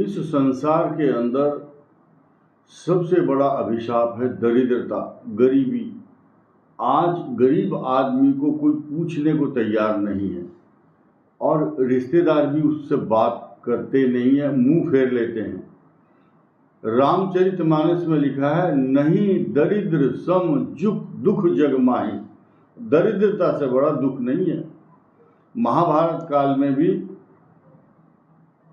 इस संसार के अंदर सबसे बड़ा अभिशाप है दरिद्रता, गरीबी। आज गरीब आदमी को कोई पूछने को तैयार नहीं है और रिश्तेदार भी उससे बात करते नहीं है, मुंह फेर लेते हैं। रामचरितमानस में लिखा है, नहीं दरिद्र सम दुख जग माही। दरिद्रता से बड़ा दुख नहीं है। महाभारत काल में भी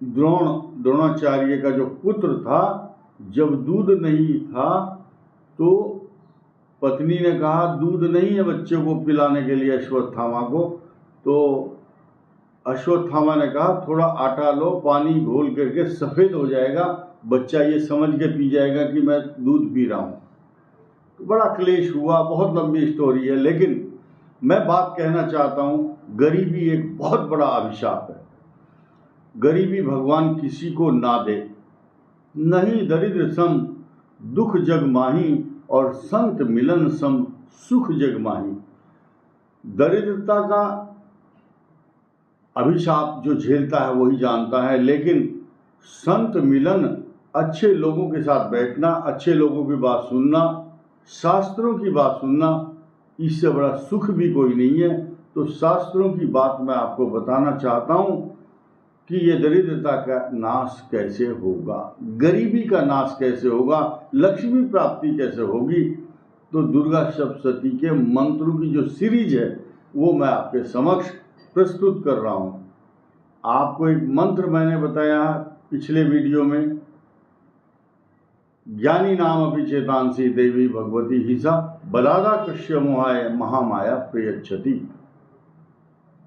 द्रोणाचार्य का जो पुत्र था, जब दूध नहीं था तो पत्नी ने कहा दूध नहीं है बच्चे को पिलाने के लिए अश्वत्थामा को। तो अश्वत्थामा ने कहा थोड़ा आटा लो, पानी घोल करके सफ़ेद हो जाएगा, बच्चा ये समझ के पी जाएगा कि मैं दूध पी रहा हूँ। तो बड़ा क्लेश हुआ, बहुत लंबी स्टोरी है, लेकिन मैं बात कहना चाहता हूँ, गरीबी एक बहुत बड़ा अभिशाप है। गरीबी भगवान किसी को ना दे। नहीं दरिद्र सम दुख जग माही और संत मिलन सम सुख जग माही। दरिद्रता का अभिशाप जो झेलता है वही जानता है, लेकिन संत मिलन, अच्छे लोगों के साथ बैठना, अच्छे लोगों की बात सुनना, शास्त्रों की बात सुनना, इससे बड़ा सुख भी कोई नहीं है। तो शास्त्रों की बात मैं आपको बताना चाहता हूँ कि ये दरिद्रता का नाश कैसे होगा, गरीबी का नाश कैसे होगा, लक्ष्मी प्राप्ति कैसे होगी। तो दुर्गा सप्तशती के मंत्रों की जो सीरीज है वो मैं आपके समक्ष प्रस्तुत कर रहा हूँ। आपको एक मंत्र मैंने बताया पिछले वीडियो में, ज्ञानी नाम अपि चेतांसी देवी भगवती हिसा बलादा कृष्य मोहाय महामाया प्रयच्छति।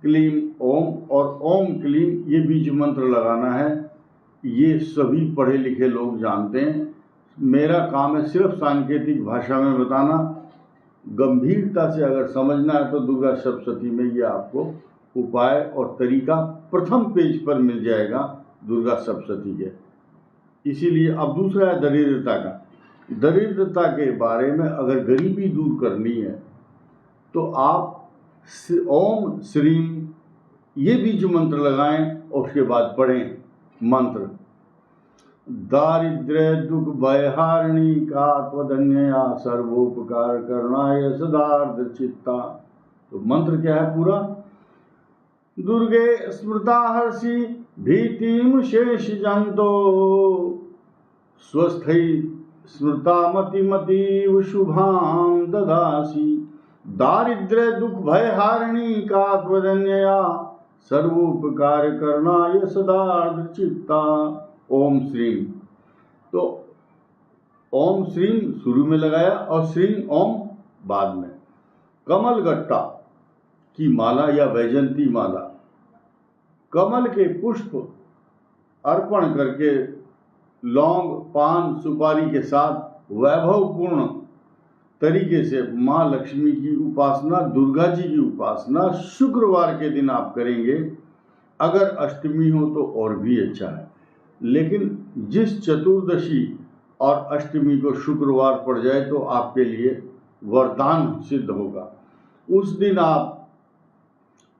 क्लीम ओम और ओम क्लीम, ये बीज मंत्र लगाना है। ये सभी पढ़े लिखे लोग जानते हैं। मेरा काम है सिर्फ सांकेतिक भाषा में बताना। गंभीरता से अगर समझना है तो दुर्गा सप्तशती में ये आपको उपाय और तरीका प्रथम पेज पर मिल जाएगा दुर्गा सप्तशती के। इसीलिए अब दूसरा है दरिद्रता का। दरिद्रता के बारे में अगर गरीबी दूर करनी है तो आप ओम श्रीम ये बीज मंत्र लगाएं और उसके बाद पढ़ें मंत्र। दारिद्र्य दुख भयहारिणी का त्वदन्यया सर्वोपकार करणाय सदार्थ चित्ता। तो मंत्र क्या है पूरा? दुर्गे स्मृता हर्षि भीतिम शेष जंतो स्वस्थै स्मृता मति शुभां ददासी। दारिद्र्य दुख भयहारिणी का त्वदन्यया सर्वोपकार करणाय सदार्थ चित्ता। ओम श्रीम। तो ओम श्रीम शुरू में लगाया और श्रीम ओम बाद में। कमल गट्टा की माला या वैजंती माला, कमल के पुष्प अर्पण करके लौंग पान सुपारी के साथ वैभवपूर्ण तरीके से माँ लक्ष्मी की उपासना, दुर्गा जी की उपासना शुक्रवार के दिन आप करेंगे। अगर अष्टमी हो तो और भी अच्छा है, लेकिन जिस चतुर्दशी और अष्टमी को शुक्रवार पड़ जाए तो आपके लिए वरदान सिद्ध होगा। उस दिन आप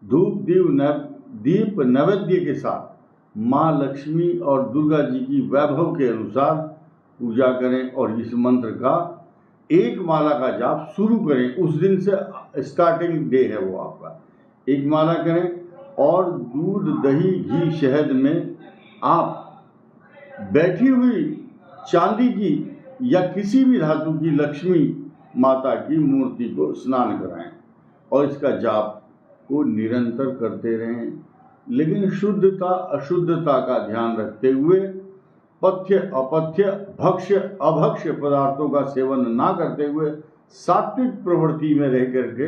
धूप दीप नैवेद्य के साथ माँ लक्ष्मी और दुर्गा जी की वैभव के अनुसार पूजा करें और इस मंत्र का एक माला का जाप शुरू करें। उस दिन से स्टार्टिंग डे है वो आपका। एक माला करें और दूध दही घी शहद में आप बैठी हुई चांदी की या किसी भी धातु की लक्ष्मी माता की मूर्ति को स्नान कराएं और इसका जाप को निरंतर करते रहें, लेकिन शुद्धता अशुद्धता का ध्यान रखते हुए पथ्य अपथ्य भक्ष्य अभक्ष्य पदार्थों का सेवन ना करते हुए सात्विक प्रवृत्ति में रह करके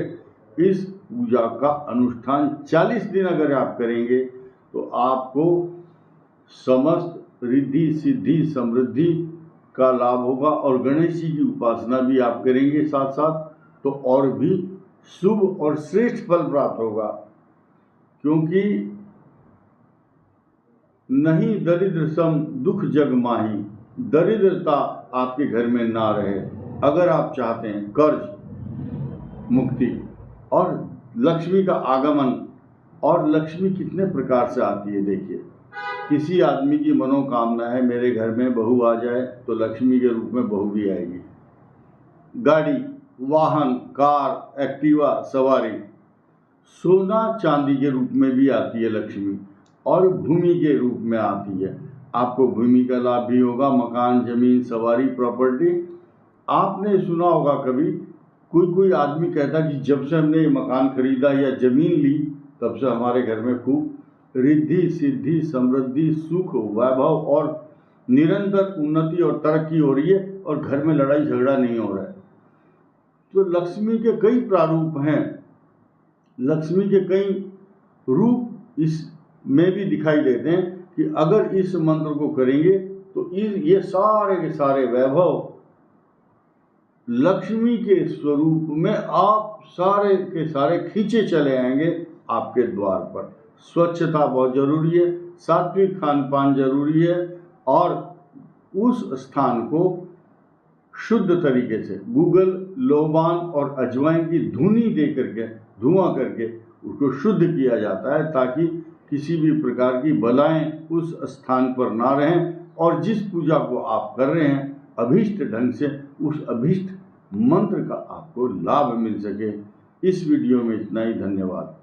इस पूजा का अनुष्ठान 40 दिन अगर आप करेंगे तो आपको समस्त रिद्धि सिद्धि समृद्धि का लाभ होगा। और गणेश जी की उपासना भी आप करेंगे साथ साथ तो और भी शुभ और श्रेष्ठ फल प्राप्त होगा। क्योंकि नहीं दरिद्र सम दुख जग माही, दरिद्रता आपके घर में ना रहे। अगर आप चाहते हैं कर्ज मुक्ति और लक्ष्मी का आगमन, और लक्ष्मी कितने प्रकार से आती है देखिए, किसी आदमी की मनोकामना है मेरे घर में बहू आ जाए तो लक्ष्मी के रूप में बहू भी आएगी। गाड़ी, वाहन, कार, एक्टिवा सवारी, सोना चांदी के रूप में भी आती है लक्ष्मी, और भूमि के रूप में आती है। आपको भूमि का लाभ भी होगा, मकान, जमीन, सवारी, प्रॉपर्टी। आपने सुना होगा कभी कोई आदमी कहता कि जब से हमने ये मकान खरीदा या जमीन ली तब से हमारे घर में खूब रिद्धि सिद्धि समृद्धि सुख वैभव और निरंतर उन्नति और तरक्की हो रही है और घर में लड़ाई झगड़ा नहीं हो रहा है। तो लक्ष्मी के कई प्रारूप हैं, लक्ष्मी के कई रूप इस में भी दिखाई देते हैं कि अगर इस मंत्र को करेंगे तो ये सारे के सारे वैभव लक्ष्मी के स्वरूप में आप सारे के सारे खींचे चले आएंगे आपके द्वार पर। स्वच्छता बहुत जरूरी है, सात्विक खान पान जरूरी है, और उस स्थान को शुद्ध तरीके से गूगल, लोबान और अजवाइन की धुनी दे करके, धुआं करके उसको शुद्ध किया जाता है ताकि किसी भी प्रकार की बलाएं उस स्थान पर ना रहें, और जिस पूजा को आप कर रहे हैं अभीष्ट ढंग से उस अभीष्ट मंत्र का आपको लाभ मिल सके। इस वीडियो में इतना ही। धन्यवाद।